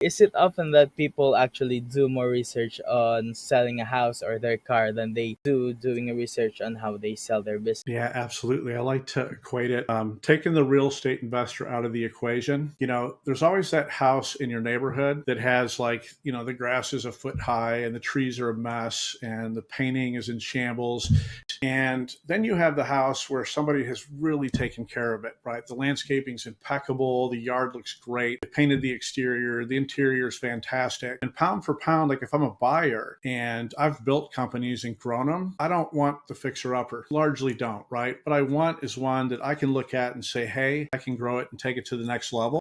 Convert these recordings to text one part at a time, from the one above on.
Is it often that people actually do more research on selling a house or their car than they do doing a research on how they sell their business? Yeah, absolutely. I like to equate it, taking the real estate investor out of the equation. There's always that house in your neighborhood that has the grass is a foot high and the trees are a mess and the painting is in shambles. And then you have the house where somebody has really taken care of it, right? The landscaping's impeccable. The yard looks great. They painted the exterior. The interior is fantastic. And pound for pound, like if I'm a buyer and I've built companies and grown them, I don't want the fixer upper. Largely don't, right? What I want is one that I can look at and say, hey, I can grow it and take it to the next level.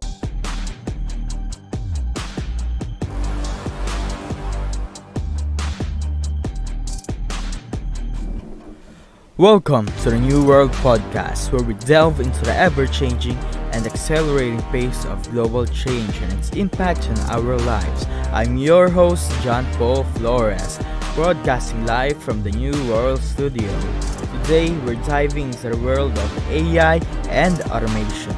Welcome to the New World Podcast, where we delve into the ever changing and accelerating pace of global change and its impact on our lives. I'm your host, John Paul Flores, broadcasting live from the New World Studio. Today, we're diving into the world of AI and automation.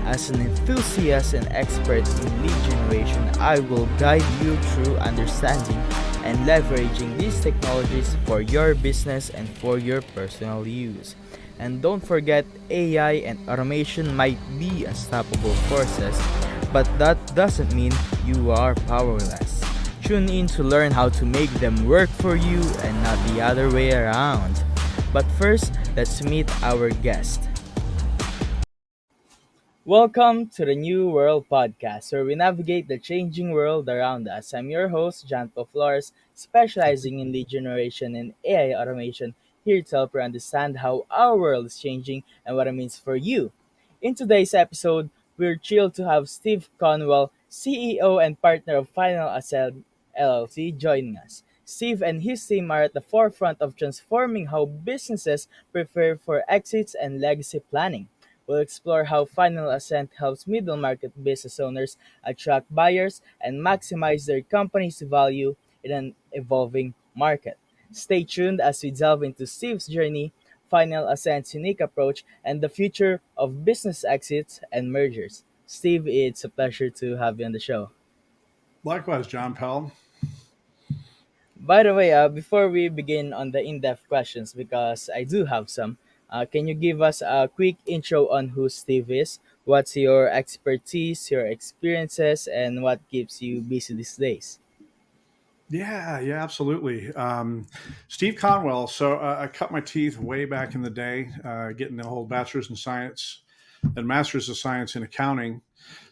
As an enthusiast and expert in lead generation, I will guide you through understanding and leveraging these technologies for your business and for your personal use. And don't forget, AI and automation might be unstoppable forces, but that doesn't mean you are powerless. Tune in to learn how to make them work for you and not the other way around. But first, let's meet our guest. Welcome to the New World Podcast, where we navigate the changing world around us. I'm your host, John Paul Flores, specializing in lead generation and AI automation, here to help you understand how our world is changing and what it means for you. In today's episode, we're thrilled to have Steve Conwell, CEO and partner of Final Ascent LLC, joining us. Steve and his team are at the forefront of transforming how businesses prepare for exits and legacy planning. We'll explore how Final Ascent helps middle market business owners attract buyers and maximize their company's value in an evolving market. Stay tuned as we delve into Steve's journey, Final Ascent's unique approach, and the future of business exits and mergers. Steve, it's a pleasure to have you on the show. Likewise, John Paul. By the way, before we begin on the in-depth questions, because I do have some, can you give us a quick intro on who Steve is? What's your expertise, your experiences, and what keeps you busy these days? Yeah, absolutely. Steve Conwell. So I cut my teeth way back in the day, getting the whole bachelor's in science and master's of science in accounting.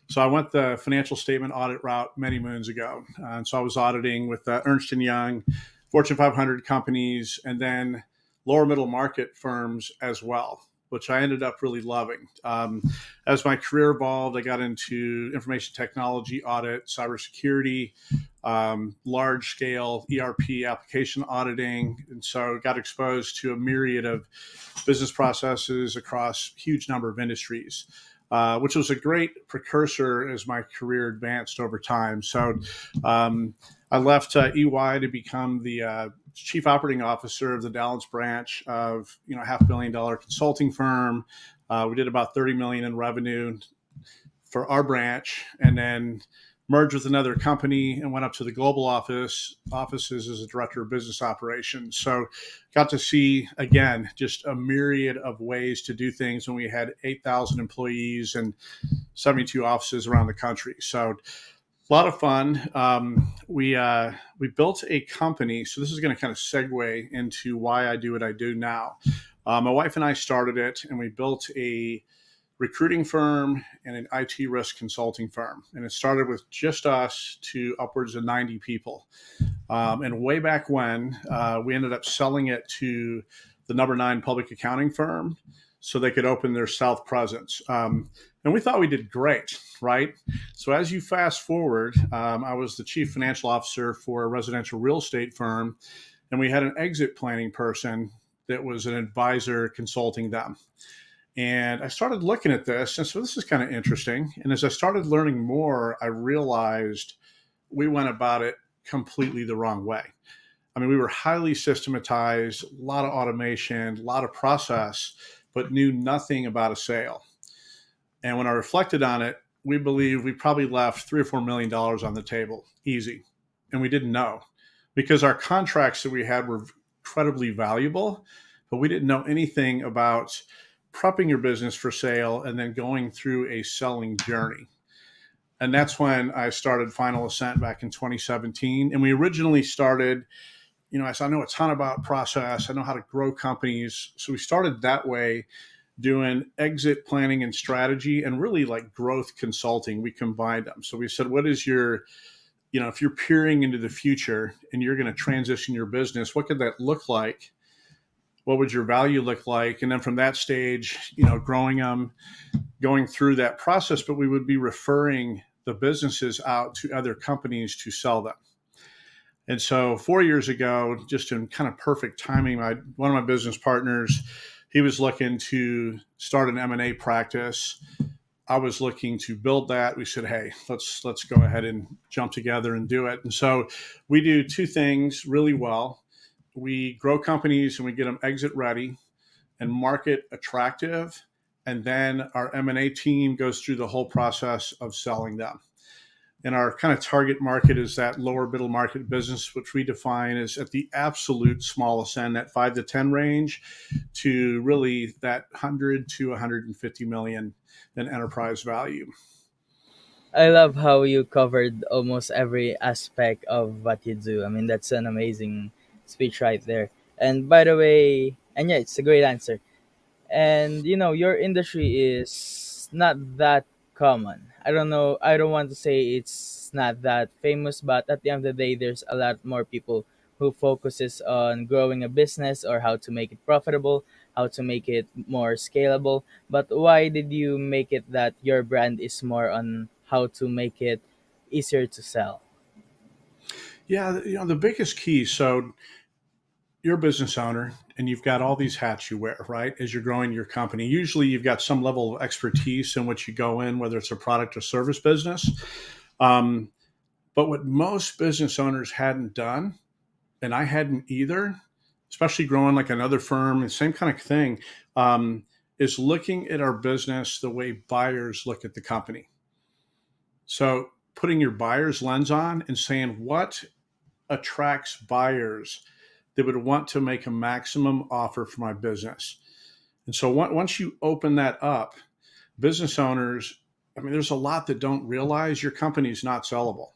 So I went the financial statement audit route many moons ago. And so I was auditing with Ernst& Young, Fortune 500 companies, and then lower middle market firms as well, which I ended up really loving. As my career evolved, I got into information technology audit, cybersecurity, large scale ERP application auditing. And so got exposed to a myriad of business processes across a huge number of industries. Which was a great precursor as my career advanced over time. So I left EY to become the chief operating officer of the Dallas branch of $500 million consulting firm. We did about 30 million in revenue for our branch, and then merged with another company and went up to the global offices as a director of business operations. So got to see, again, just a myriad of ways to do things when we had 8,000 employees and 72 offices around the country. So a lot of fun. We built a company. So this is going to kind of segue into why I do what I do now. My wife and I started it, and we built a recruiting firm and an IT risk consulting firm. And it started with just us to upwards of 90 people. And way back when, we ended up selling it to the number 9 public accounting firm so they could open their South presence. And we thought we did great, right? So as you fast forward, I was the chief financial officer for a residential real estate firm, and we had an exit planning person that was an advisor consulting them. And I started looking at this, and so this is kind of interesting. And as I started learning more, I realized we went about it completely the wrong way. I mean, we were highly systematized, a lot of automation, a lot of process, but knew nothing about a sale. And when I reflected on it, we believe we probably left $3 or $4 million on the table, easy, and we didn't know because our contracts that we had were incredibly valuable, but we didn't know anything about prepping your business for sale and then going through a selling journey. And that's when I started Final Ascent back in 2017. And we originally started, I said, I know a ton about process. I know how to grow companies. So we started that way, doing exit planning and strategy and really like growth consulting. We combined them. So we said, what is your, if you're peering into the future and you're going to transition your business, what could that look like? What would your value look like? And then from that stage, growing them, going through that process, but we would be referring the businesses out to other companies to sell them. And so 4 years ago, just in kind of perfect timing, one of my business partners, he was looking to start an M&A practice. I was looking to build that. We said, hey, let's go ahead and jump together and do it. And so we do two things really well. We grow companies and we get them exit ready and market attractive. And then our M&A team goes through the whole process of selling them. And our kind of target market is that lower middle market business, which we define as at the absolute smallest end, that 5 to 10 range, to really that 100 to 150 million in enterprise value. I love how you covered almost every aspect of what you do. I mean, that's an amazing speech right there. And by the way, and yeah, it's a great answer. And your industry is not that common. I don't want to say it's not that famous, but at the end of the day, there's a lot more people who focuses on growing a business or how to make it profitable, how to make it more scalable. But why did you make it that your brand is more on how to make it easier to sell? Yeah, the biggest key. So you're a business owner and you've got all these hats you wear, right? As you're growing your company, usually you've got some level of expertise in which you go in, whether it's a product or service business. Um, but what most business owners hadn't done, and I hadn't either, especially growing like another firm, the same kind of thing, is looking at our business the way buyers look at the company. So putting your buyer's lens on and saying what attracts buyers that would want to make a maximum offer for my business. And so once you open that up, business owners, I mean, there's a lot that don't realize your company is not sellable.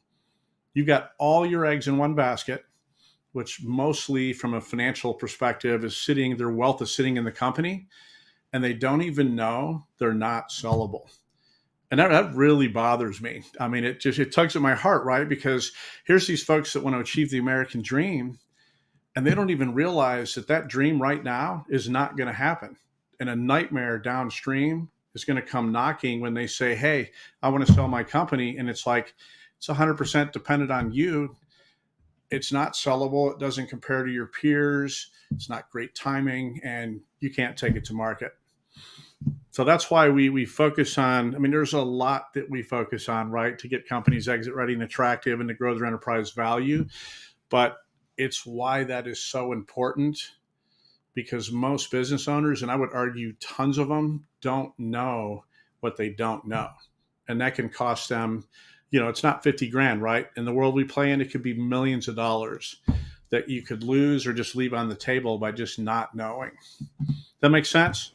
You've got all your eggs in one basket, which mostly from a financial perspective is their wealth is sitting in the company, and they don't even know they're not sellable. And that really bothers me. I mean, it tugs at my heart, right? Because here's these folks that want to achieve the American dream, and they don't even realize that that dream right now is not going to happen. And a nightmare downstream is going to come knocking when they say, hey, I want to sell my company. And it's like, it's 100% dependent on you. It's not sellable. It doesn't compare to your peers. It's not great timing, and you can't take it to market. So that's why we focus on, I mean, there's a lot that we focus on, right, to get companies exit ready and attractive and to grow their enterprise value. But it's why that is so important, because most business owners, and I would argue tons of them, don't know what they don't know. And that can cost them, it's not 50 grand, right? In the world we play in, it could be millions of dollars that you could lose or just leave on the table by just not knowing. That makes sense?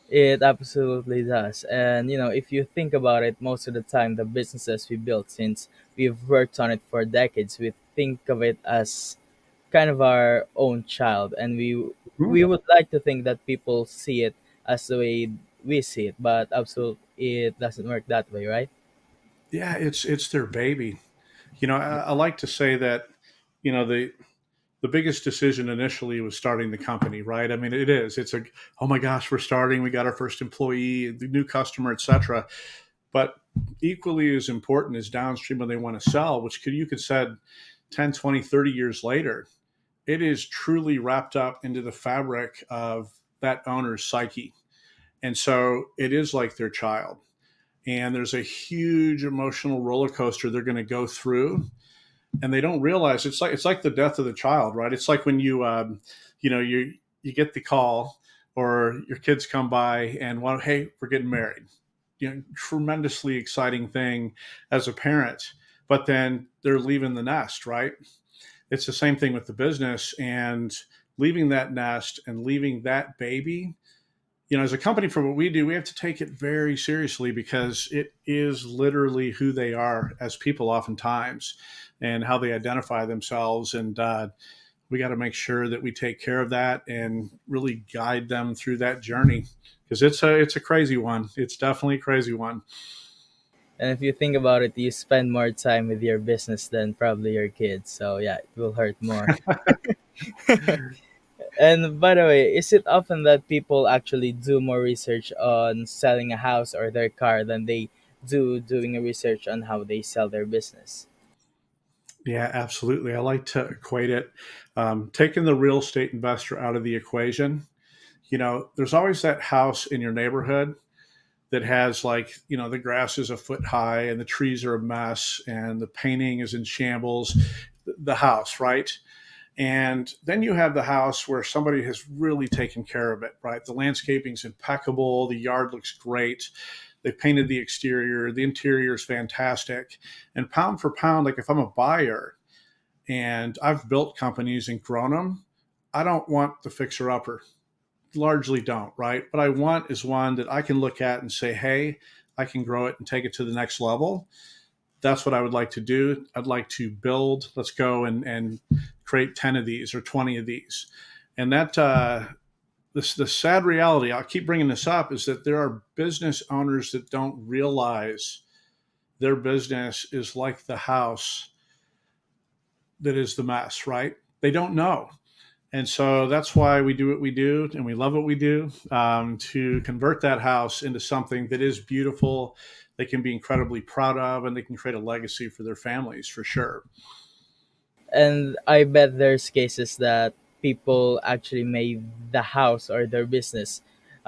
It absolutely does. And if you think about it, most of the time, the businesses we built, since we've worked on it for decades, we think of it as kind of our own child, and we would like to think that people see it as the way we see it, but absolutely, it doesn't work that way, right? Yeah, it's their baby. I like to say that, the biggest decision initially was starting the company, right? I mean, it is. It's like, oh my gosh, we're starting. We got our first employee, the new customer, etc. But equally as important is downstream when they want to sell, which you could said 10, 20, 30 years later, it is truly wrapped up into the fabric of that owner's psyche. And so it is like their child. And there's a huge emotional roller coaster they're going to go through, and they don't realize it's like the death of the child, right? It's like when you get the call or your kids come by and want, hey, we're getting married. tremendously exciting thing as a parent, but then they're leaving the nest, right? It's the same thing with the business and leaving that nest and leaving that baby. As a company, for what we do, we have to take it very seriously because it is literally who they are as people oftentimes, and how they identify themselves. And we got to make sure that we take care of that and really guide them through that journey, because it's a crazy one. It's definitely a crazy one. And if you think about it, you spend more time with your business than probably your kids. So yeah, it will hurt more. And by the way, is it often that people actually do more research on selling a house or their car than they do doing a research on how they sell their business? Yeah, absolutely. I like to equate it, taking the real estate investor out of the equation. There's always that house in your neighborhood that has, like, the grass is a foot high and the trees are a mess and the painting is in shambles. The house, right? And then you have the house where somebody has really taken care of it, right? The landscaping's impeccable, the yard looks great, they painted the exterior, the interior is fantastic. And pound for pound, like if I'm a buyer and I've built companies and grown them, I don't want the fixer upper. Largely don't, right? But I want is one that I can look at and say, hey, I can grow it and take it to the next level. That's what I would like to do. I'd like to build, let's go and create 10 of these or 20 of these. And that, the sad reality, I'll keep bringing this up, is that there are business owners that don't realize their business is like the house that is the mess, right? They don't know. And so that's why we do what we do, and we love what we do, to convert that house into something that is beautiful, they can be incredibly proud of, and they can create a legacy for their families for sure. And I bet there's cases that people actually made the house or their business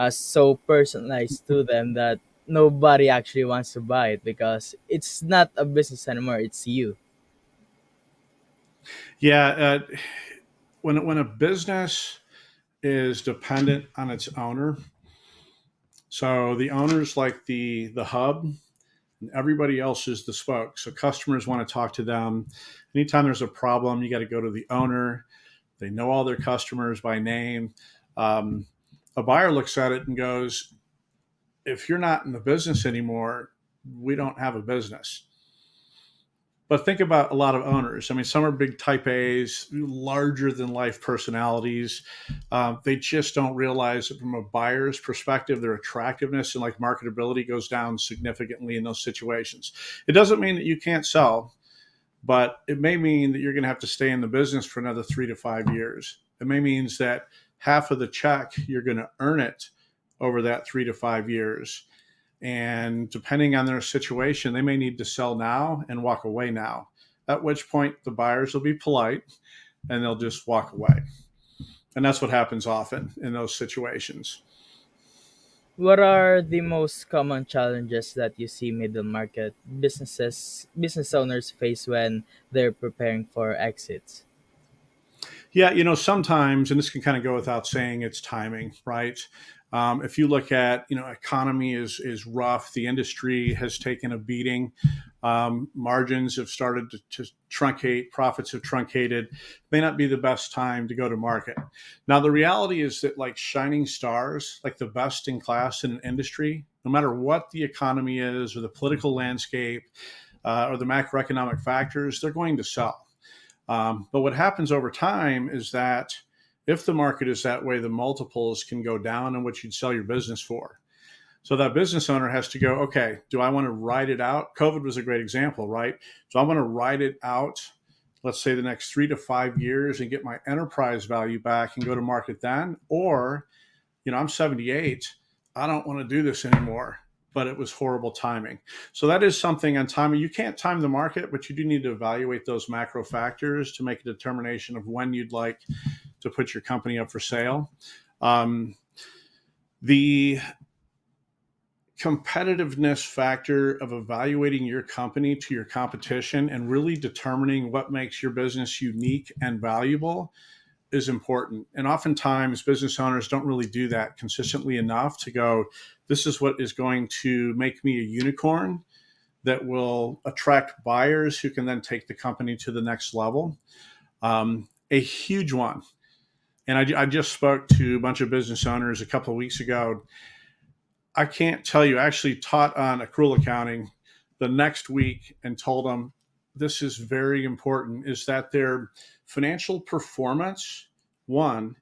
so personalized to them that nobody actually wants to buy it because it's not a business anymore, it's you. Yeah, when a business is dependent on its owner, so the owner's like the hub, and everybody else is the spoke. So customers want to talk to them. Anytime there's a problem, you got to go to the owner. They know all their customers by name. Um, a buyer looks at it and goes, if you're not in the business anymore, we don't have a business. But think about a lot of owners. I mean, some are big type A's, larger than life personalities. They just don't realize that from a buyer's perspective, their attractiveness and like marketability goes down significantly in those situations. It doesn't mean that you can't sell, but it may mean that you're going to have to stay in the business for another 3 to 5 years. It may means that half of the check you're going to earn it over that 3 to 5 years. And depending on their situation, they may need to sell now and walk away now, at which point the buyers will be polite and they'll just walk away. And that's what happens often in those situations. What are the most common challenges that you see middle market business owners face when they're preparing for exits? Yeah, sometimes, and this can kind of go without saying, it's timing, right? If you look at, economy is rough. The industry has taken a beating. Margins have started to truncate. Profits have truncated. May not be the best time to go to market. Now, the reality is that, like shining stars, like the best in class in an industry, no matter what the economy is or the political landscape, or the macroeconomic factors, they're going to sell. But what happens over time is that if the market is that way, the multiples can go down on what you'd sell your business for. So that business owner has to go, okay, do I want to ride it out? COVID was a great example, right? So I want to ride it out, let's say the next 3 to 5 years, and get my enterprise value back and go to market then. Or, I'm 78. I don't want to do this anymore, but it was horrible timing. So that is something on timing. You can't time the market, but you do need to evaluate those macro factors to make a determination of when you'd like to put your company up for sale. The competitiveness factor of evaluating your company to your competition and really determining what makes your business unique and valuable is important. And oftentimes, business owners don't really do that consistently enough to go, this is what is going to make me a unicorn that will attract buyers who can then take the company to the next level. A huge one. And I just spoke to a bunch of business owners a couple of weeks ago. I can't tell you, I actually taught on accrual accounting the next week and told them this is very important, is that their financial performance, one,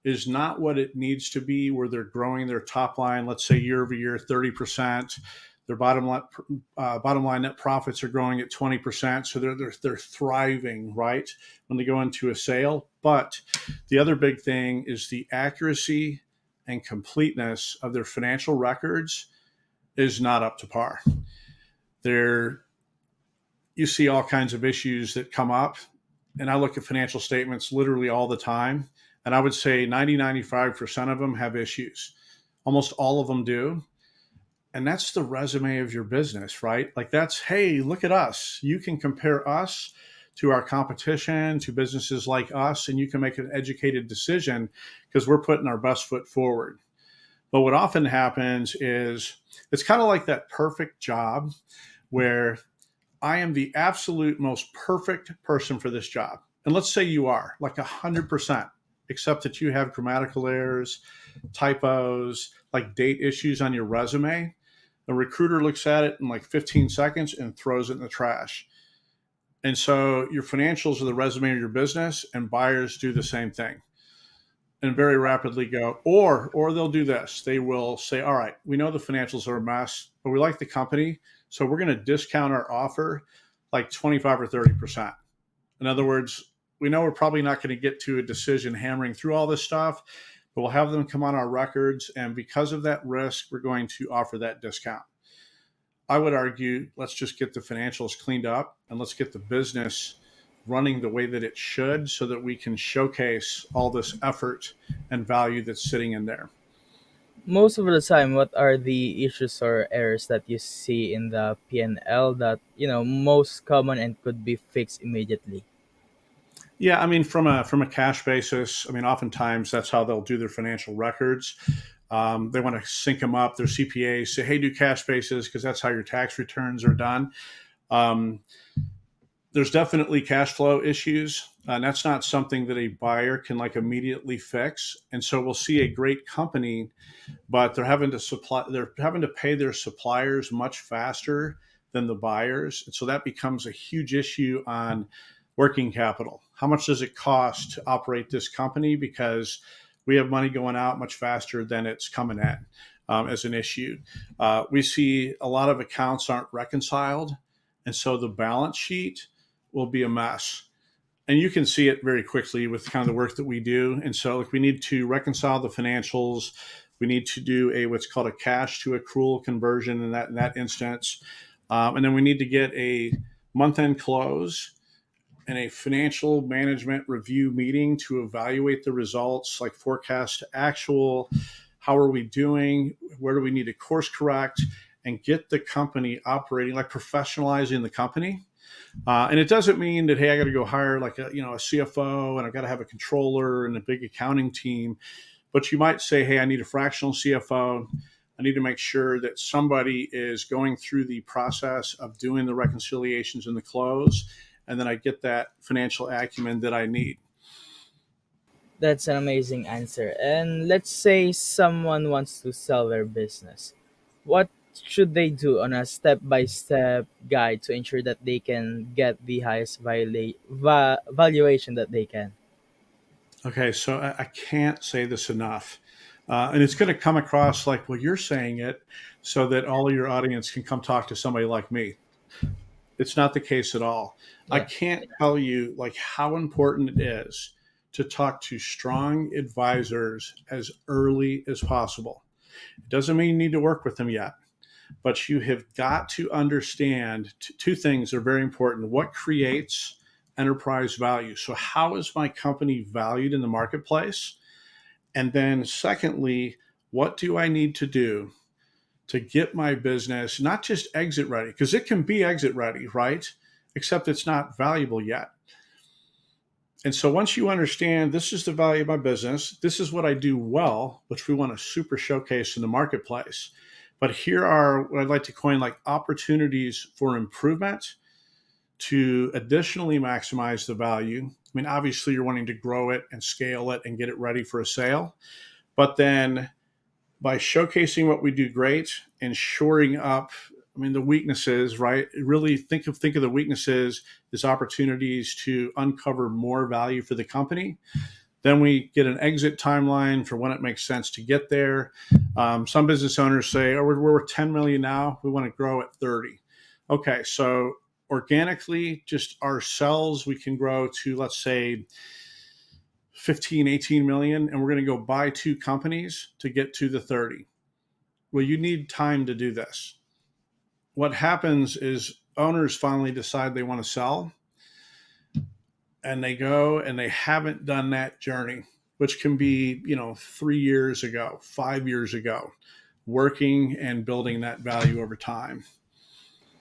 is not what it needs to be, where they're growing their top line, let's say year over year, 30%. Their bottom line net profits are growing at 20%. So they're thriving, right, when they go into a sale. But the other big thing is the accuracy and completeness of their financial records is not up to par. There, you see all kinds of issues that come up, and I look at financial statements literally all the time, and I would say 95% of them have issues. Almost all of them do. And that's the resume of your business, right? Like that's, hey, look at us. You can compare us to our competition, to businesses like us, and you can make an educated decision because we're putting our best foot forward. But what often happens is it's kind of like that perfect job where I am the absolute most perfect person for this job. And let's say you are like 100%, except that you have grammatical errors, typos, like date issues on your resume. A recruiter looks at it in like 15 seconds and throws it in the trash. And so your financials are the resume of your business, and buyers do the same thing and very rapidly go, or they'll do this. They will say, all right, we know the financials are a mess, but we like the company, so we're going to discount our offer like 25 or 30%. In other words, we know we're probably not going to get to a decision hammering through all this stuff, but we'll have them come on our records. And because of that risk, we're going to offer that discount. I would argue, let's just get the financials cleaned up and let's get the business running the way that it should so that we can showcase all this effort and value that's sitting in there. Most of the time, what are the issues or errors that you see in the P&L that most common and could be fixed immediately? Yeah, I mean, from a cash basis, I mean, oftentimes that's how they'll do their financial records. They want to sync them up. Their CPAs say, "Hey, do cash basis," because that's how your tax returns are done. Um, there's definitely cash flow issues, and that's not something that a buyer can like immediately fix. And so we'll see a great company, but they're having to pay their suppliers much faster than the buyers, and so that becomes a huge issue on working capital. How much does it cost to operate this company? Because we have money going out much faster than it's coming in, as an issue. We see a lot of accounts aren't reconciled, and so the balance sheet will be a mess. And you can see it very quickly with kind of the work that we do. And so, like, we need to reconcile the financials. We need to do a what's called a cash to accrual conversion in that instance, and then we need to get a month end close and a financial management review meeting to evaluate the results, like forecast to actual, how are we doing, where do we need to course correct, and get the company operating, like professionalizing the company. And it doesn't mean that, hey, I got to go hire like a CFO and I've got to have a controller and a big accounting team. But you might say, hey, I need a fractional CFO. I need to make sure that somebody is going through the process of doing the reconciliations and the close, and then I get that financial acumen that I need. That's an amazing answer. And let's say someone wants to sell their business. What should they do on a step by step guide to ensure that they can get the highest valuation that they can? Okay, so I can't say this enough. And it's going to come across like, well, you're saying it so that all of your audience can come talk to somebody like me. It's not the case at all. I Yeah. can't tell you like how important it is to talk to strong advisors as early as possible. It doesn't mean you need to work with them yet, but you have got to understand two things are very important. What creates enterprise value? So, how is my company valued in the marketplace? And then, secondly, what do I need to do to get my business not just exit ready? Because it can be exit ready, right? Except it's not valuable yet. And so once you understand this is the value of my business, this is what I do well, which we want to super showcase in the marketplace. But here are what I'd like to coin like opportunities for improvement to additionally maximize the value. I mean, obviously, you're wanting to grow it and scale it and get it ready for a sale. But then by showcasing what we do great and shoring up, I mean, the weaknesses, right? Really think of the weaknesses as opportunities to uncover more value for the company. Then we get an exit timeline for when it makes sense to get there. Some business owners say, "Oh, we're 10 million now. We want to grow at 30." Okay, so organically, just ourselves, we can grow to, let's say, 15, 18 million, and we're going to go buy two companies to get to the 30. Well, you need time to do this. What happens is owners finally decide they want to sell, and they go and they haven't done that journey, which can be, 3 years ago, 5 years ago, working and building that value over time.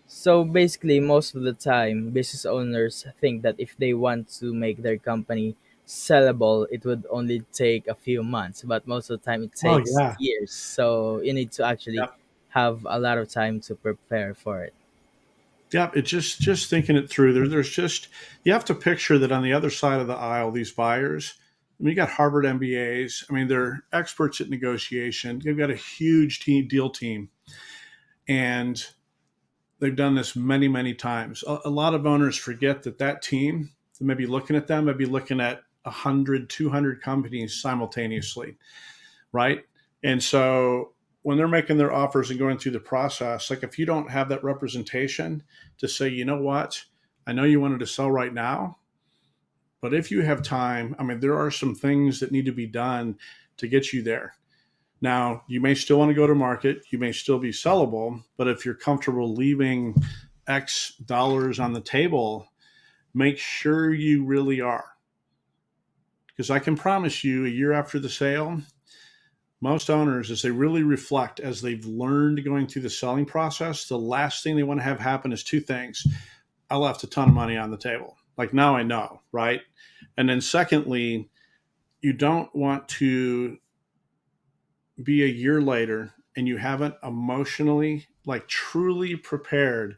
So basically, most of the time, business owners think that if they want to make their company sellable, it would only take a few months, but most of the time it Oh takes yeah. years. So you need to actually Yep. have a lot of time to prepare for it. Yep. It's just thinking it through. There's just you have to picture that on the other side of the aisle, these buyers. I mean, you got Harvard MBAs. I mean, they're experts at negotiation. They've got a huge deal team, and they've done this many, many times. A lot of owners forget that team, maybe looking at them, maybe looking at 100, 200 companies simultaneously, right? And so when they're making their offers and going through the process, like if you don't have that representation to say, you know what, I know you wanted to sell right now, but if you have time, I mean, there are some things that need to be done to get you there. Now, you may still want to go to market, you may still be sellable, but if you're comfortable leaving X dollars on the table, make sure you really are. Because I can promise you, a year after the sale, most owners, as they really reflect, as they've learned going through the selling process, the last thing they want to have happen is two things. I left a ton of money on the table. Like now I know, right? And then secondly, you don't want to be a year later and you haven't emotionally, like truly prepared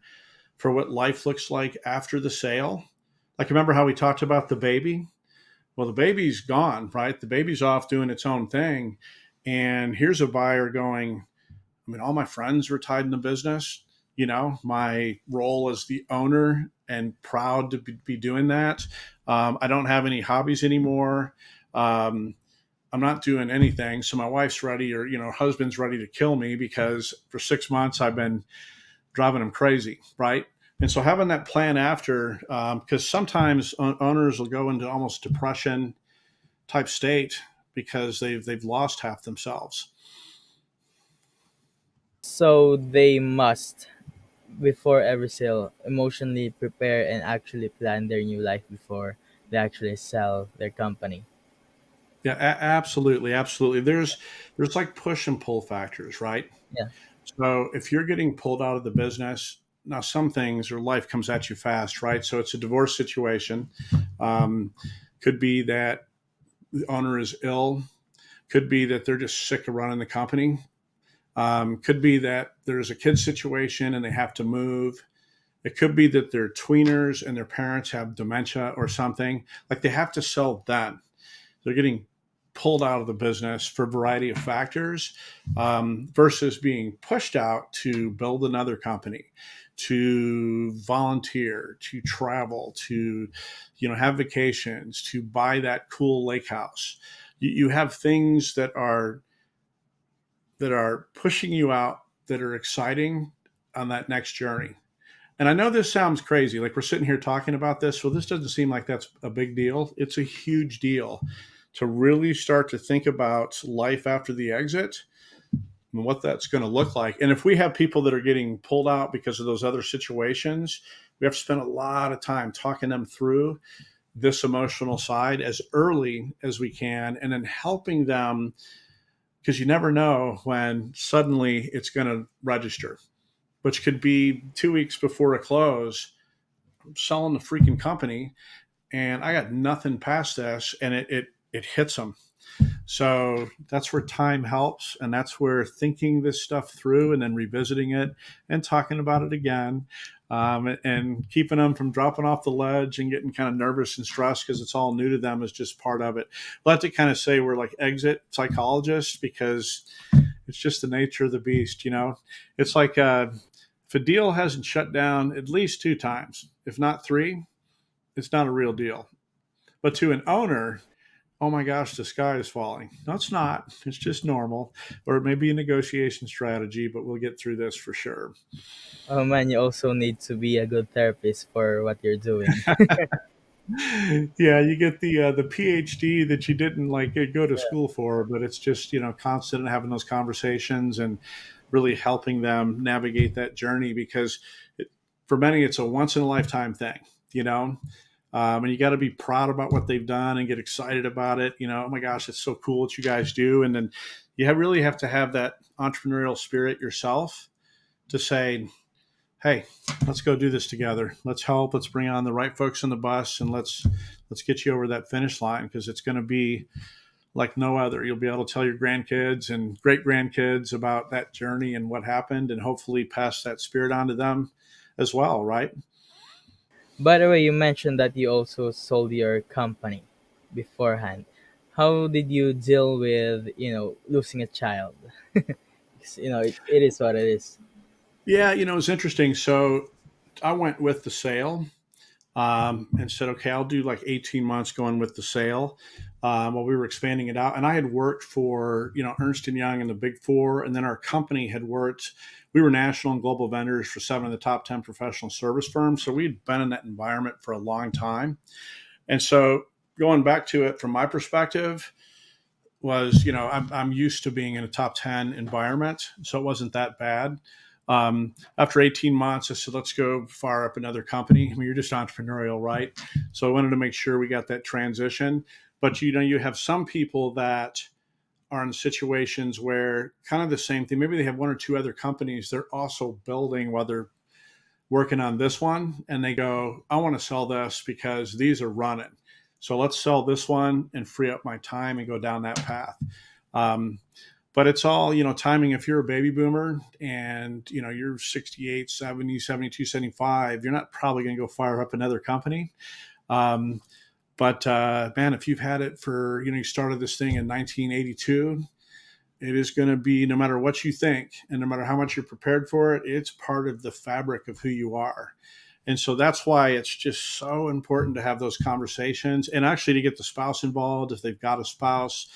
for what life looks like after the sale. Like, remember how we talked about the baby? Well, the baby's gone, right? The baby's off doing its own thing. And here's a buyer going, I mean, all my friends were tied in the business. My role as the owner and proud to be doing that. I don't have any hobbies anymore. I'm not doing anything. So my wife's ready, or, husband's ready to kill me because for 6 months I've been driving him crazy, right? And so having that plan after, because sometimes owners will go into almost depression type state because they've lost half themselves. So they must, before every sale, emotionally prepare and actually plan their new life before they actually sell their company. Yeah, absolutely, absolutely. There's like push and pull factors, right? Yeah. So if you're getting pulled out of the business, now some things or life comes at you fast, right? So it's a divorce situation. Um, could be that the owner is ill. Could be that they're just sick of running the company. Could be that there's a kid situation and they have to move. It could be that they're tweeners and their parents have dementia or something. Like they have to sell then. They're getting pulled out of the business for a variety of factors, versus being pushed out to build another company, to volunteer, to travel, to have vacations, to buy that cool lake house. You have things that are pushing you out, that are exciting on that next journey. And I know this sounds crazy. Like we're sitting here talking about this. Well, this doesn't seem like that's a big deal. It's a huge deal to really start to think about life after the exit and what that's going to look like. And if we have people that are getting pulled out because of those other situations, we have to spend a lot of time talking them through this emotional side as early as we can, and then helping them, because you never know when suddenly it's going to register, which could be 2 weeks before a close, selling the freaking company. and I got nothing past this, and it hits them. So that's where time helps, and that's where thinking this stuff through and then revisiting it and talking about it again, and keeping them from dropping off the ledge and getting kind of nervous and stressed because it's all new to them is just part of it. I'll have to kind of say we're like exit psychologists because it's just the nature of the beast. It's like if a deal hasn't shut down at least two times, if not three, it's not a real deal. But to an owner, oh my gosh, the sky is falling. No, it's not. It's just normal. Or it may be a negotiation strategy, but we'll get through this for sure. Oh man, you also need to be a good therapist for what you're doing. Yeah, you get the PhD that you didn't like go to school for, but it's just constant having those conversations and really helping them navigate that journey because for many it's a once in a lifetime thing, you know. And you got to be proud about what they've done and get excited about it. Oh my gosh, it's so cool what you guys do, and then really have to have that entrepreneurial spirit yourself to say, hey, let's go do this together. Let's help. Let's bring on the right folks on the bus, and let's get you over that finish line because it's going to be like no other. You'll be able to tell your grandkids and great grandkids about that journey and what happened, and hopefully pass that spirit on to them as well. Right? By the way, you mentioned that you also sold your company beforehand. How did you deal with, losing a child? 'Cause, it is what it is. Yeah, it's interesting. So I went with the sale and said, okay, I'll do like 18 months going with the sale while we were expanding it out. And I had worked for, Ernst & Young and the Big Four. And then our company had worked, we were national and global vendors for 7 of the top 10 professional service firms. So we'd been in that environment for a long time. And so going back to it from my perspective was, I'm used to being in a top 10 environment. So it wasn't that bad. After 18 months, I said, let's go fire up another company. I mean, you're just entrepreneurial, right? So I wanted to make sure we got that transition. But, you have some people that are in situations where kind of the same thing. Maybe they have one or two other companies they're also building while they're working on this one. And they go, I want to sell this because these are running. So let's sell this one and free up my time and go down that path. Um, but it's all timing. If you're a baby boomer and you're 68, 70, 72, 75, you're not probably going to go fire up another company. But man, if you've had it for you started this thing in 1982, it is going to be, no matter what you think and no matter how much you're prepared for it, it's part of the fabric of who you are. And so that's why it's just so important to have those conversations and actually to get the spouse involved if they've got a spouse,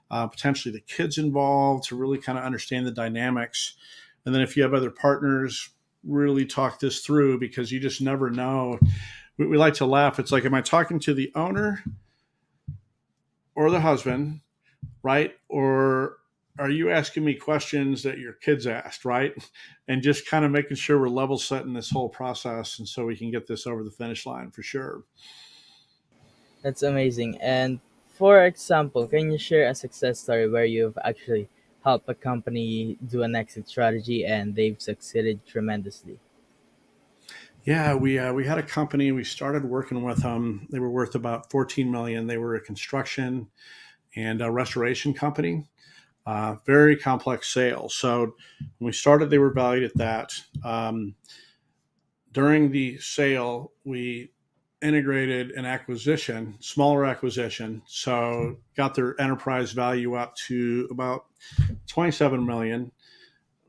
potentially the kids involved to really kind of understand the dynamics. And then if you have other partners, really talk this through because you just never know. We like to laugh. It's like, am I talking to the owner or the husband, right? Or are you asking me questions that your kids asked, right? And just kind of making sure we're level setting this whole process. And so we can get this over the finish line for sure. That's amazing. And for example, can you share a success story where you've actually helped a company do an exit strategy and they've succeeded tremendously? Yeah, we had a company. We started working with them. They were worth about 14 million. They were a construction and a restoration company. Very complex sales. So when we started, they were valued at that. During the sale, we integrated an acquisition, smaller acquisition. So got their enterprise value up to about 27 million.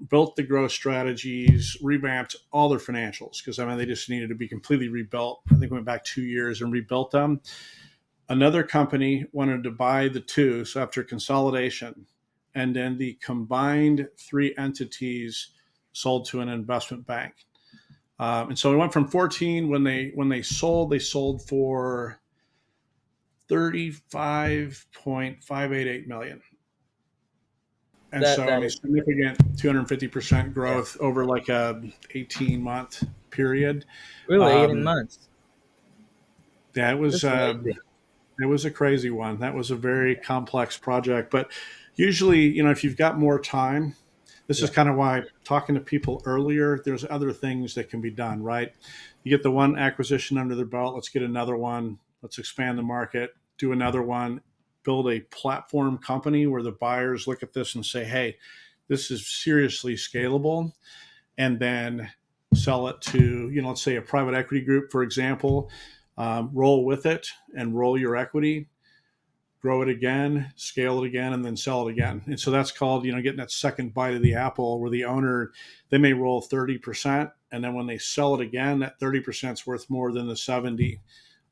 Built the growth strategies, revamped all their financials because I mean they just needed to be completely rebuilt. I think we went back 2 years and rebuilt them. Another company wanted to buy the two, so after consolidation, and then the combined three entities sold to an investment bank. And so we went from 14 when they sold for 35.588 million. And That so, I that mean, is significant 250% yeah, growth over like a 18-month period. really 18 Um, months. yeah, That's amazing. it was a crazy one. That was a very complex project. But usually, if you've got more time, this is Yeah, kind of why talking to people earlier, there's other things that can be done, right? You get the one acquisition under their belt, let's get another one. let's expand the market, do another one, build a platform company where the buyers look at this and say, hey, this is seriously scalable, and then sell it to, let's say a private equity group, for example, roll with it and roll your equity, grow it again, scale it again, and then sell it again. And so that's called, getting that second bite of the apple where the owner, they may roll 30%. And then when they sell it again, that 30% is worth more than the 70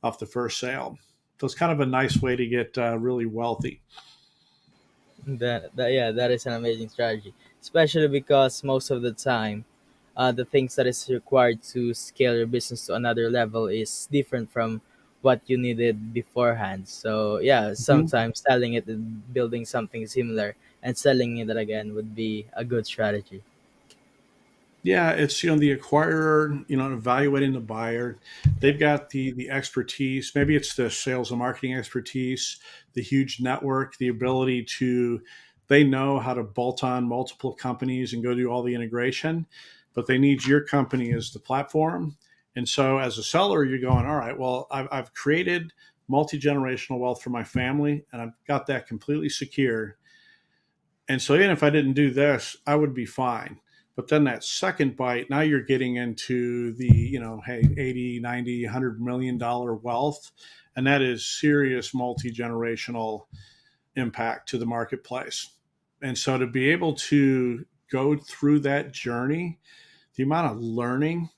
off the first sale. So it's kind of a nice way to get really wealthy. Yeah, that is an amazing strategy, especially because most of the time, the things that is required to scale your business to another level is different from what you needed beforehand. So yeah, Mhm. sometimes selling it and building something similar and selling it again would be a good strategy. Yeah, it's the acquirer, evaluating the buyer. They've got the expertise. Maybe it's the sales and marketing expertise, the huge network, the ability to they know how to bolt on multiple companies and go do all the integration, but they need your company as the platform. And so as a seller, you're going, all right, well, I've created multi-generational wealth for my family and I've got that completely secure, and so even if I didn't do this, I would be fine. But then that second bite, now you're getting into the, hey, 80, 90, $100 million wealth. And that is serious multi generational impact to the marketplace. And so to be able to go through that journey, the amount of learning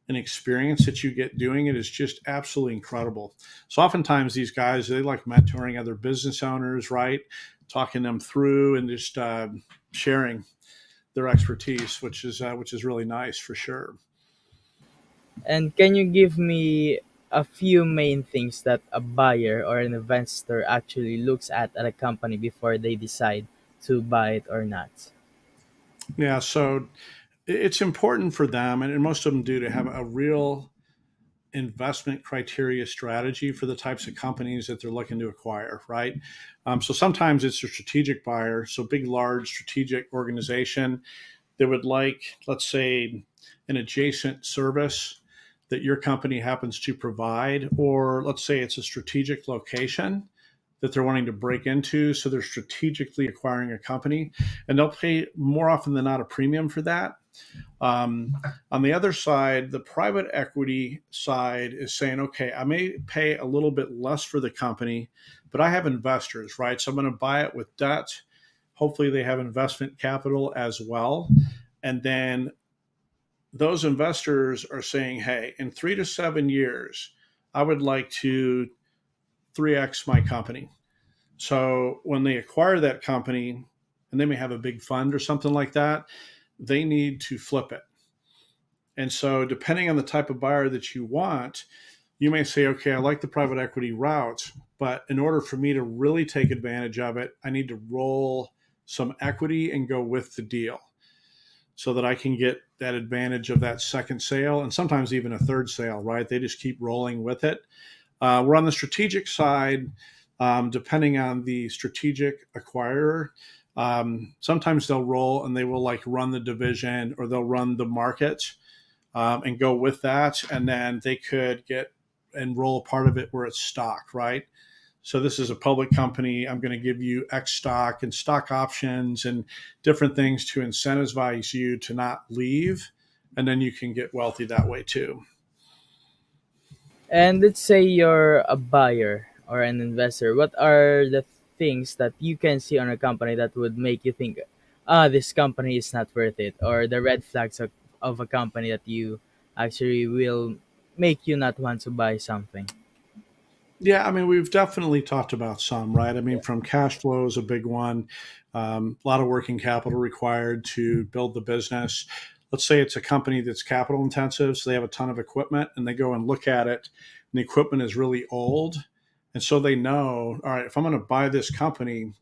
and experience that you get doing it is just absolutely incredible. So oftentimes these guys, they like mentoring other business owners, right? Talking them through and just sharing their expertise, which is really nice for sure. And can you give me a few main things that a buyer or an investor actually looks at a company before they decide to buy it or not? Yeah, so it's important for them, and most of them do, to have a real investment criteria strategy for the types of companies that they're looking to acquire, right? So sometimes it's a strategic buyer, so big, large strategic organization that would like, let's say, an adjacent service that your company happens to provide, or let's say it's a strategic location that they're wanting to break into. So they're strategically acquiring a company, and they'll pay more often than not a premium for that. Um, on the other side, the private equity side is saying, okay, I may pay a little bit less for the company, but I have investors, right? So I'm going to buy it with debt. Hopefully, they have investment capital as well. And then those investors are saying, hey, in 3 to 7 years, I would like to 3x my company. So when they acquire that company, and they may have a big fund or something like that, they need to flip it. And so, depending on the type of buyer that you want, you may say, okay, I like the private equity route, but in order for me to really take advantage of it, I need to roll some equity and go with the deal so that I can get that advantage of that second sale and sometimes even a third sale, right? They just keep rolling with it. We're on the strategic side, depending on the strategic acquirer. Sometimes they'll roll and they will like run the division or they'll run the market and go with that. And then they could get and roll a part of it where it's stock, right? So this is a public company. I'm going to give you X stock and stock options and different things to incentivize you to not leave. And then you can get wealthy that way too. And let's say you're a buyer or an investor. What are the things that you can see on a company that would make you think, this company is not worth it, or the red flags of a company that you actually will make you not want to buy something? Yeah, I mean, we've definitely talked about some, right? I mean, Yeah. from cash flow is a big one, a lot of working capital required to build the business. Let's say it's a company that's capital intensive, so they have a ton of equipment and they go and look at it, and the equipment is really old. And so they know, all right, if I'm going to buy this company,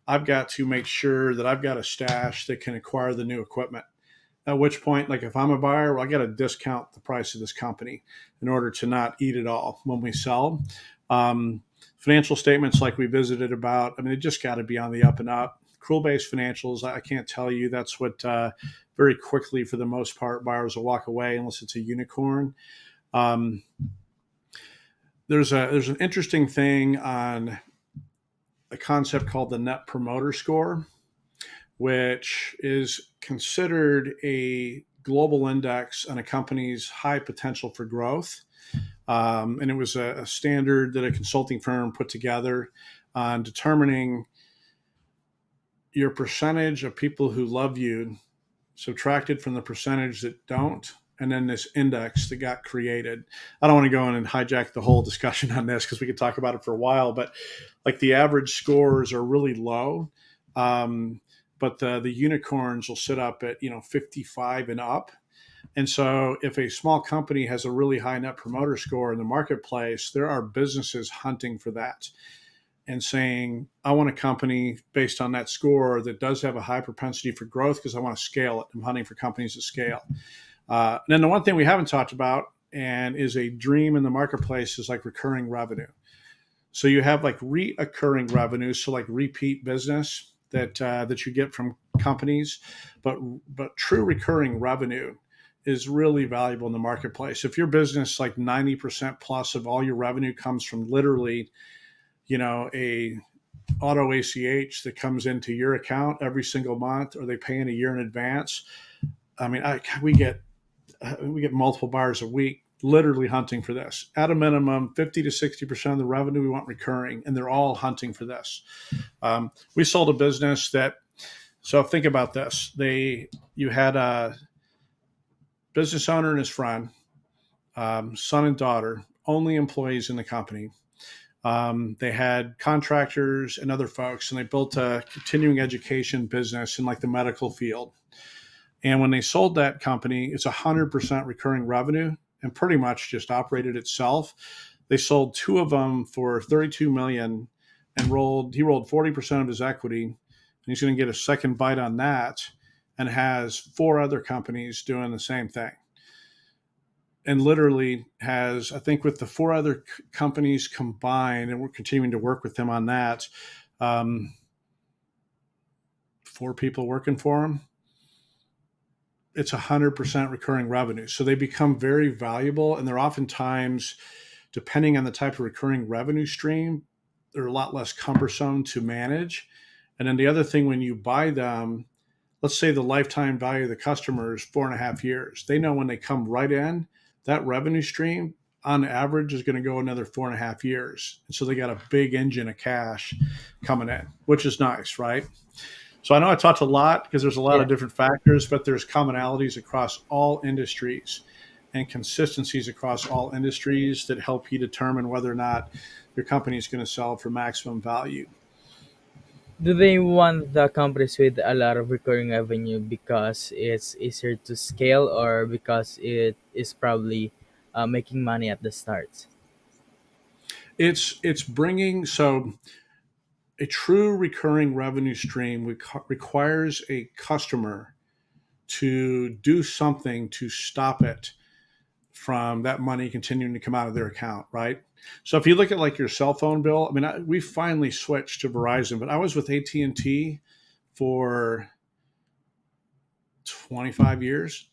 I've got to make sure that I've got a stash that can acquire the new equipment. At which point, like if I'm a buyer, well, I got to discount the price of this company in order to not eat it all when we sell. Um, Financial statements, like we visited about, I mean, it just got to be on the up and up. Accrual based financials, I can't tell you. That's what very quickly, for the most part, buyers will walk away unless it's a unicorn. Um, there's an interesting thing on a concept called the Net Promoter Score, which is considered a global index on a company's high potential for growth. And it was a standard that a consulting firm put together on determining your percentage of people who love you subtracted from the percentage that don't, and then this index that got created. I don't want to go in and hijack the whole discussion on this because we could talk about it for a while, but like the average scores are really low. But the unicorns will sit up at 55 and up. And so if a small company has a really high net promoter score in the marketplace, there are businesses hunting for that and saying, I want a company based on that score that does have a high propensity for growth because I want to scale it. I'm hunting for companies to scale. And then the one thing we haven't talked about and is a dream in the marketplace is like recurring revenue. So you have like reoccurring revenue, so like repeat business that you get from companies, but true recurring revenue is really valuable in the marketplace. If your business, like 90% plus of all your revenue comes from literally, a auto ACH that comes into your account every single month, or they pay in a year in advance. I mean, we get multiple buyers a week literally hunting for this. At a minimum, 50 to 60% of the revenue we want recurring, and they're all hunting for this. We sold a business that, so think about this. You had a business owner and his friend, son and daughter, only employees in the company. They had contractors and other folks, and they built a continuing education business in like the medical field. And when they sold that company, it's 100% recurring revenue and pretty much just operated itself. They sold two of them for 32 million and he rolled 40% of his equity. And he's going to get a second bite on that, and has four other companies doing the same thing. And literally has, I think, with the four other companies combined, and we're continuing to work with them on that, four people working for him. It's 100% recurring revenue. So they become very valuable, and they're oftentimes, depending on the type of recurring revenue stream, they're a lot less cumbersome to manage. And then the other thing, when you buy them, let's say the lifetime value of the customer is 4.5 years. They know when they come right in, that revenue stream on average is going to go another 4.5 years. And so they got a big engine of cash coming in, which is nice, right? So I know I talked a lot because there's a lot Yeah. of different factors, but there's commonalities across all industries and consistencies across all industries that help you determine whether or not your company is going to sell for maximum value. Do they want the companies with a lot of recurring revenue because it's easier to scale, or because it is probably making money at the start? It's bringing, so a true recurring revenue stream requires a customer to do something to stop it from that money continuing to come out of their account, right? So if you look at like your cell phone bill, I mean, we finally switched to Verizon, but I was with AT&T for 25 years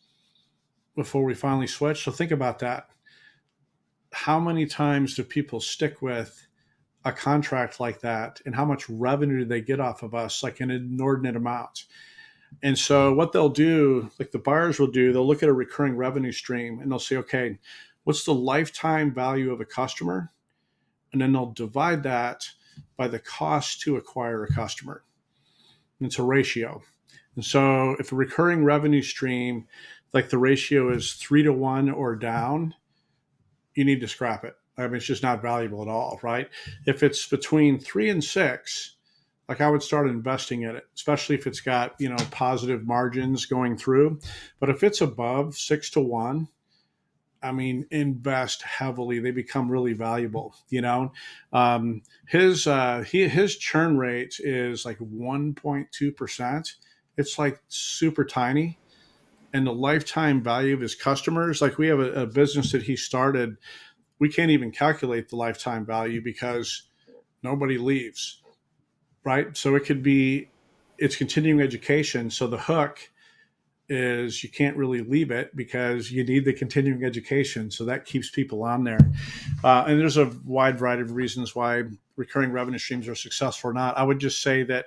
before we finally switched. So think about that. How many times do people stick with a contract like that, and how much revenue do they get off of us? Like an inordinate amount. And so what they'll do, like the buyers will do, they'll look at a recurring revenue stream and they'll say, okay, what's the lifetime value of a customer? And then they'll divide that by the cost to acquire a customer. And it's a ratio. And so if a recurring revenue stream, like the ratio is 3 to 1 or down, you need to scrap it. I mean, it's just not valuable at all, right? If it's between 3 and 6, like I would start investing in it, especially if it's got, positive margins going through. But if it's above 6 to 1, I mean, invest heavily. They become really valuable. His churn rate is like 1.2%. It's like super tiny. And the lifetime value of his customers, like we have a business that he started, we can't even calculate the lifetime value because nobody leaves, right? So it's continuing education. So the hook is you can't really leave it because you need the continuing education. So that keeps people on there. And there's a wide variety of reasons why recurring revenue streams are successful or not. I would just say that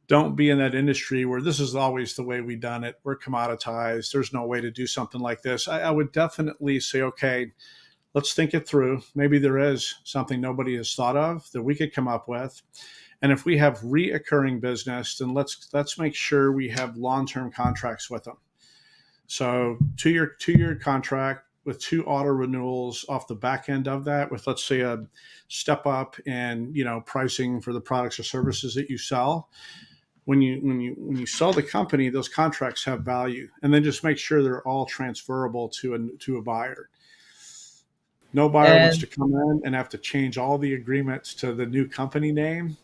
don't be in that industry where this is always the way we've done it. We're commoditized. There's no way to do something like this. I would definitely say, okay, let's think it through. Maybe there is something nobody has thought of that we could come up with. And if we have reoccurring business, then let's make sure we have long-term contracts with them. So two-year contract with two auto renewals off the back end of that, with let's say a step up in pricing for the products or services that you sell. When you sell the company, those contracts have value, and then just make sure they're all transferable to a buyer. No buyer wants And to come in and have to change all the agreements to the new company name.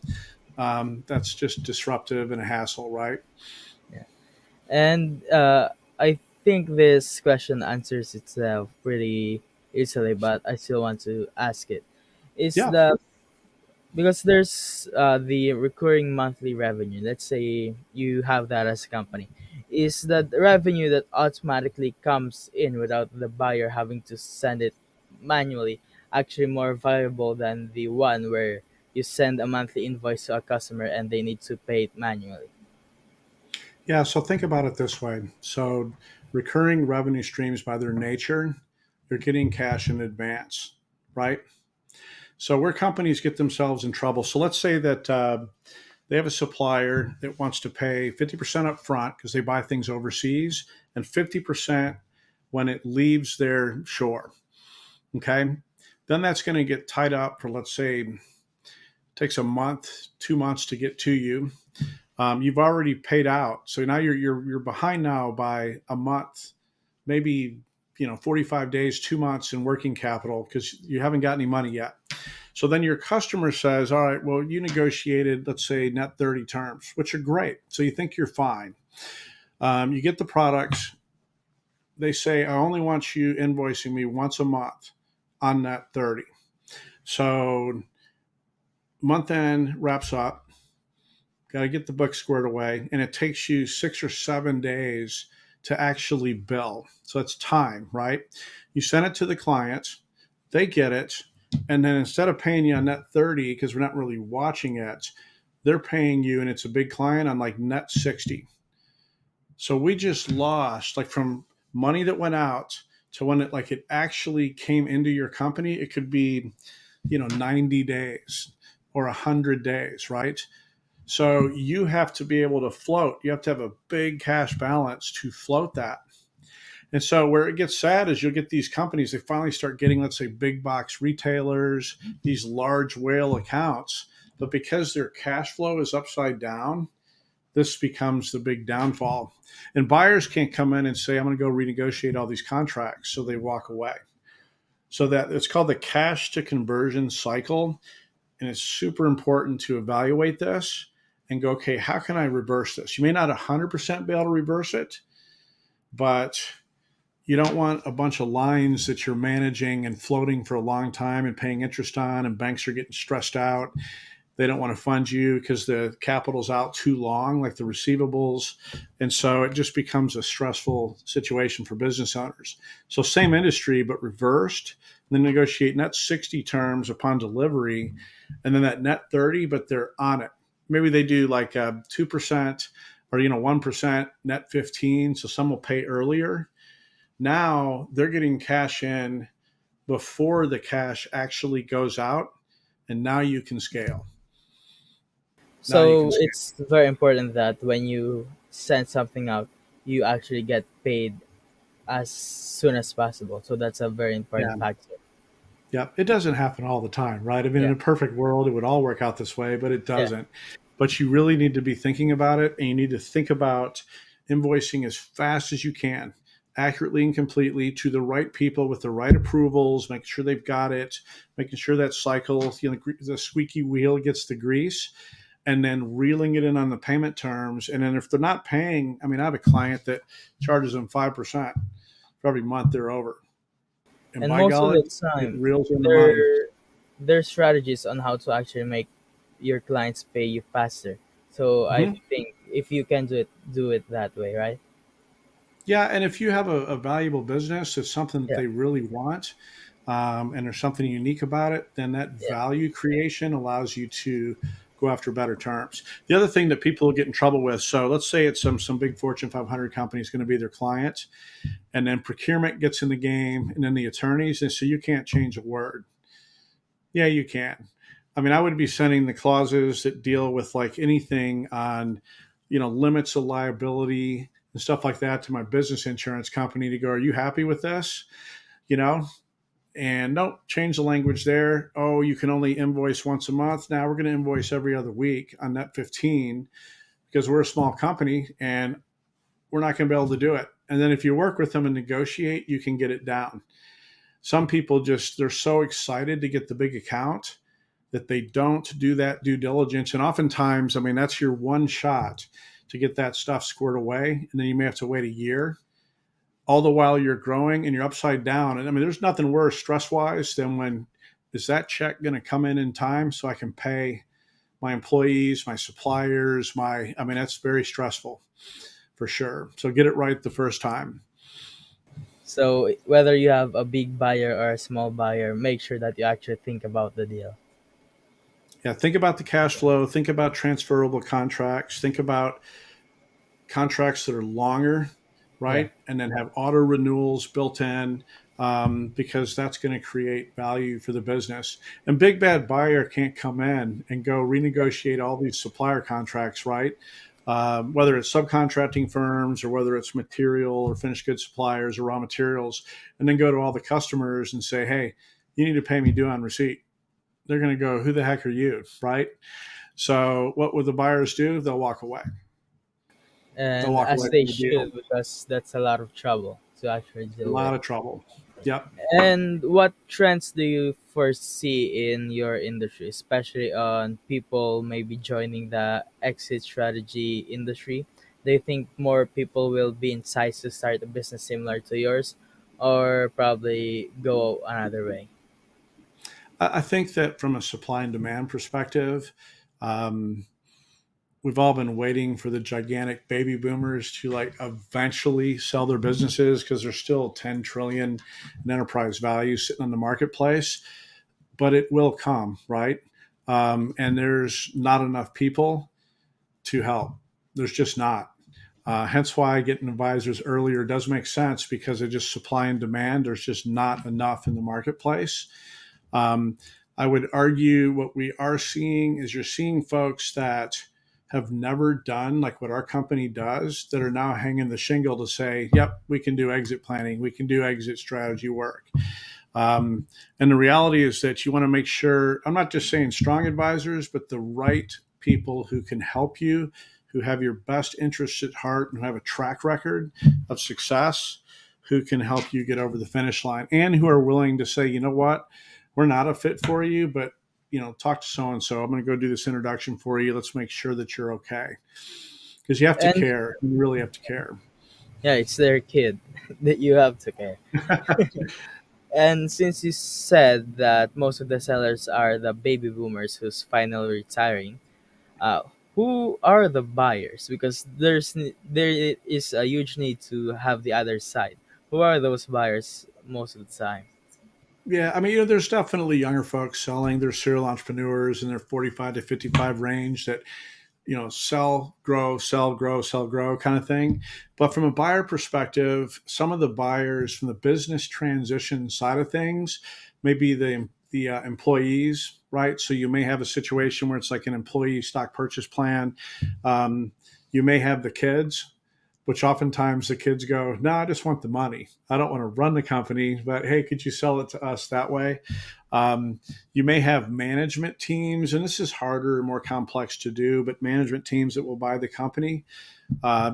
That's just disruptive and a hassle, right? yeah. And I think this question answers itself pretty easily, but I still want to ask it. Is Yeah. the because there's the recurring monthly revenue. Let's say you have that as a company. Is that the revenue that automatically comes in without the buyer having to send it manually actually more valuable than the one where you send a monthly invoice to a customer and they need to pay it manually? Yeah. So think about it this way. So recurring revenue streams, by their nature, you're getting cash in advance, right? So where companies get themselves in trouble. So let's say that they have a supplier that wants to pay 50% up front because they buy things overseas, and 50% when it leaves their shore. Okay. Then that's going to get tied up for, let's say, takes a month, 2 months to get to you. You've already paid out, so now you're behind now by a month, maybe 45 days, 2 months in working capital because you haven't got any money yet. So then your customer says, all right, well, you negotiated, let's say, net 30 terms, which are great. So you think you're fine. You get the products. They say, I only want you invoicing me once a month on net 30. So month end wraps up, got to get the book squared away, and it takes you 6 or 7 days to actually bill. So it's time, right? You send it to the client, they get it, and then instead of paying you on net 30 because we're not really watching it, they're paying you, and it's a big client, on like net 60. So we just lost, like, from money that went out to when it actually came into your company. It could be 90 days or 100 days, right? So you have to be able to float. You have to have a big cash balance to float that. And so where it gets sad is you'll get these companies, they finally start getting, let's say, big box retailers, these large whale accounts. But because their cash flow is upside down, this becomes the big downfall. And buyers can't come in and say, I'm going to go renegotiate all these contracts. So they walk away. So that it's called the cash to conversion cycle. And it's super important to evaluate this and go, okay, how can I reverse this? You may not 100% be able to reverse it, but you don't want a bunch of lines that you're managing and floating for a long time and paying interest on, and banks are getting stressed out. They don't want to fund you because the capital's out too long, like the receivables. And so it just becomes a stressful situation for business owners. So same industry, but reversed. And then negotiate net 60 terms upon delivery, and then that net 30, but they're on it. Maybe they do like 2% or 1% net 15. So some will pay earlier. Now they're getting cash in before the cash actually goes out, and now you can scale. Now you can So scale. it's very important that when you send something out, you actually get paid as soon as possible. So that's a very important Yeah. factor. Yeah, it doesn't happen all the time, right? I mean, in Yeah, a perfect world, it would all work out this way, but it yeah. doesn't. But you really need to be thinking about it, and you need to think about invoicing as fast as you can, accurately and completely to the right people with the right approvals, making sure they've got it, making sure that cycle, the squeaky wheel gets the grease, and then reeling it in on the payment terms. And then if they're not paying, I mean, I have a client that charges them 5% for every month they're over. And And by most of the golly, it time, reels in the money. there there's strategies on how to actually make your clients pay you faster. So I Mhm. think if you can do it that way, right? Yeah, and if you have a valuable business, it's something that Yeah, they really want, and there's something unique about it, then that yeah, value creation allows you to go after better terms. The other thing that people get in trouble with, so let's say it's some big Fortune 500 company is going to be their client, and then procurement gets in the game, and then the attorneys, and so you can't change a word. Yeah, you can. I mean, I would be sending the clauses that deal with like anything on, limits of liability and stuff like that to my business insurance company to go, are you happy with this? You know, and nope, change the language there. Oh, you can only invoice once a month. Now we're going to invoice every other week on net 15 because we're a small company and we're not going to be able to do it. And then if you work with them and negotiate, you can get it down. Some people just, they're so excited to get the big account that they don't do that due diligence. And oftentimes, I mean, that's your one shot to get that stuff squared away. And then you may have to wait a year. All the while you're growing and you're upside down. And I mean, there's nothing worse stress wise than when is that check going to come in time so I can pay my employees, my suppliers, I mean, that's very stressful for sure. So get it right the first time. so whether you have a big buyer or a small buyer, make sure that you actually think about the deal. Yeah. Think about the cash flow. Think about transferable contracts. Think about contracts that are longer, Yeah. right? And then have auto renewals built in, because that's going to create value for the business. And big bad buyer can't come in and go renegotiate all these supplier contracts, right? Whether it's subcontracting firms or whether it's material or finished goods suppliers or raw materials, and then go to all the customers and say, hey, you need to pay me due on receipt. They're going to go, who the heck are you, right? So what would the buyers do? They'll walk away. They'll And walk as away they from the deal. should, because that's a lot of trouble to actually A deal with. lot of trouble. Yep. And what trends do you foresee in your industry, especially on people maybe joining the exit strategy industry? Do you think more people will be incised to start a business similar to yours, or probably go another way? I think that from a supply and demand perspective, um, we've all been waiting for the gigantic baby boomers to like eventually sell their businesses because there's still 10 trillion in enterprise value sitting on the marketplace, but it will come, right? And there's not enough people to help. There's just not. Hence why getting advisors earlier does make sense because of just supply and demand. There's just not enough in the marketplace. Um, I would argue what we are seeing is you're seeing folks that have never done like what our company does that are now hanging the shingle to say, yep, we can do exit planning, we can do exit strategy work. And the reality is that you want to make sure, I'm not just saying strong advisors, but the right people who can help you, who have your best interests at heart and have a track record of success, who can help you get over the finish line and who are willing to say, you know what, we're not a fit for you, but talk to so and so. I'm going to go do this introduction for you. Let's make sure that you're okay. Because you have to And care. You really have to care. yeah, it's their kid that you have to care. And since you said that most of the sellers are the baby boomers who's finally retiring, uh, who are the buyers? Because there is a huge need to have the other side. Who are those buyers most of the time? Yeah, I mean, there's definitely younger folks selling. There's serial entrepreneurs in their 45 to 55 range that sell, grow, sell, grow, sell, grow kind of thing. But from a buyer perspective, some of the buyers from the business transition side of things, maybe the employees, right? So you may have a situation where it's like an employee stock purchase plan. Um, you may have the kids, which oftentimes the kids go, no, I just want the money. I don't want to run the company, but hey, could you sell it to us that way? Um, you may have management teams, and this is harder and more complex to do, but management teams that will buy the company.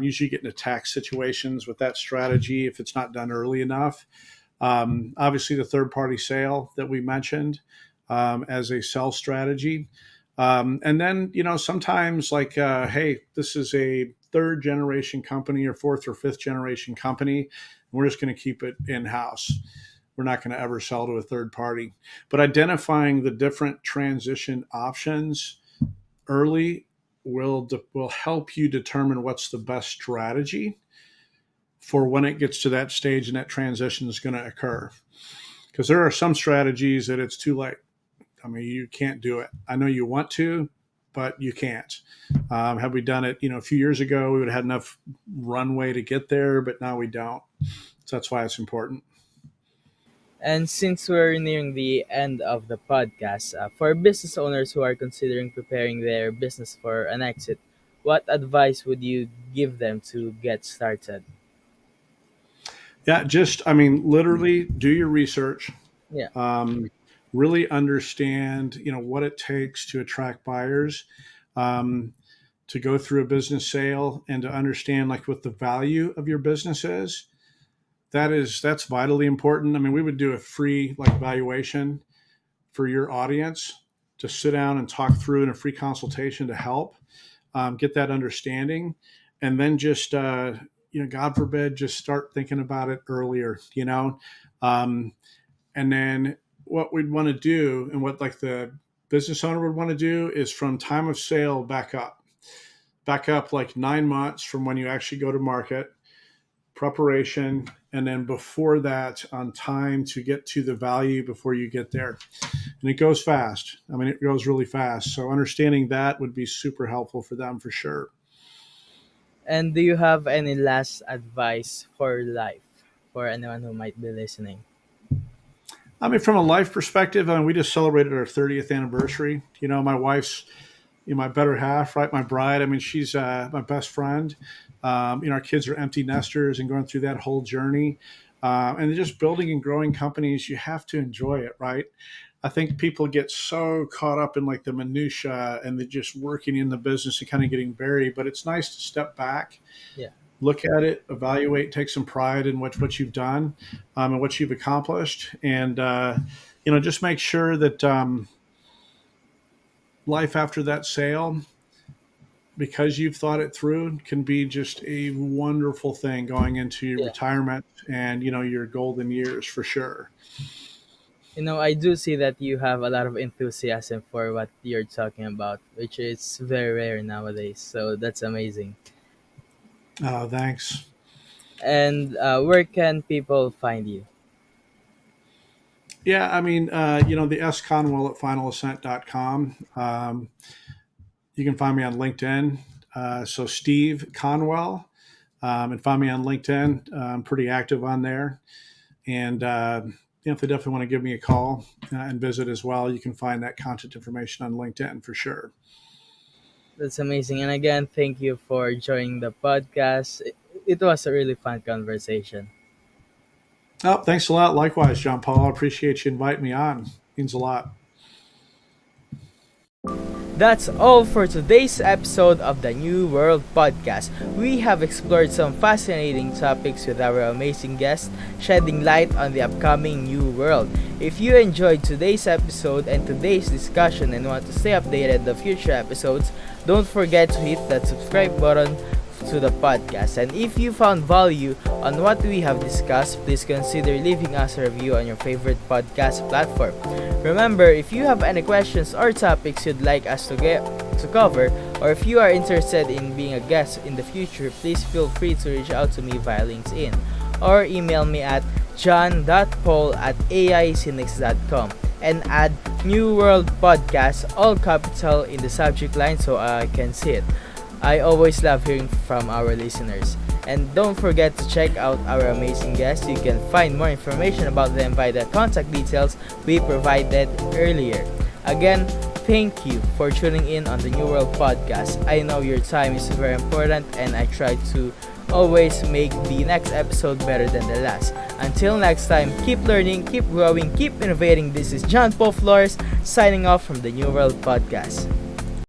Usually get into tax situations with that strategy if it's not done early enough. Obviously, the third party sale that we mentioned as a sell strategy. And then, sometimes like, hey, this is a third generation company or fourth or fifth generation company. And we're just going to keep it in house. We're not going to ever sell to a third party. But identifying the different transition options early will help you determine what's the best strategy for when it gets to that stage and that transition is going to occur. Because there are some strategies that it's too late. I mean, you can't do it. I know you want to, but you can't. Had we done it, a few years ago, we would have had enough runway to get there, but now we don't. So that's why it's important. And since we're nearing the end of the podcast, for business owners who are considering preparing their business for an exit, what advice would you give them to get started? Yeah, I mean, literally do your research. Yeah. Um, really understand, what it takes to attract buyers, um, to go through a business sale, and to understand like what the value of your business is. That's vitally important. I mean, we would do a free like valuation for your audience to sit down and talk through in a free consultation to help get that understanding, and then just God forbid, just start thinking about it earlier. Um, and then what we'd want to do, and what like the business owner would want to do, is from time of sale back up like 9 months from when you actually go to market, preparation, and then before that on time to get to the value before you get there. And it goes fast. I mean, it goes really fast. So understanding that would be super helpful for them for sure. And do you have any last advice for life for anyone who might be listening? I mean, from a life perspective, I mean, we just celebrated our 30th anniversary. My wife's, my better half, right? My bride. I mean, she's my best friend. Our kids are empty nesters and going through that whole journey. And just building and growing companies, you have to enjoy it, right? I think people get so caught up in like the minutia and they're just working in the business and kind of getting buried. But it's nice to step back, Yeah. look at it, evaluate, take some pride in what you've done, and what you've accomplished, and just make sure that life after that sale, because you've thought it through, can be just a wonderful thing going into your Yeah. retirement and your golden years for sure. I do see that you have a lot of enthusiasm for what you're talking about, which is very rare nowadays. So that's amazing. Thanks. And where can people find you? Yeah, I mean, the S Conwell at finalascent.com. You can find me on LinkedIn. So Steve Conwell, and find me on LinkedIn. I'm pretty active on there. And if they definitely want to give me a call and visit as well, you can find that contact information on LinkedIn for sure. That's amazing. And again, thank you for joining the podcast. It was a really fun conversation. Oh, thanks a lot. Likewise, John Paul. I appreciate you inviting me on. Means a lot. That's all for today's episode of the New World Podcast. We have explored some fascinating topics with our amazing guests, shedding light on the upcoming New World. If you enjoyed today's episode and today's discussion and want to stay updated the future episodes, don't forget to hit that subscribe button to the podcast. And if you found value on what we have discussed, please consider leaving us a review on your favorite podcast platform. Remember, if you have any questions or topics you'd like us to cover, or if you are interested in being a guest in the future, please feel free to reach out to me via LinkedIn or email me at john.paul@aicinix.com and add New World Podcast, all capital, in the subject line so I can see it. I always love hearing from our listeners. And don't forget to check out our amazing guests. You can find more information about them by the contact details we provided earlier. Again, thank you for tuning in on the New World Podcast. I know your time is very important and I try to always make the next episode better than the last. Until next time, keep learning, keep growing, keep innovating. This is John Paul Flores signing off from the New World Podcast.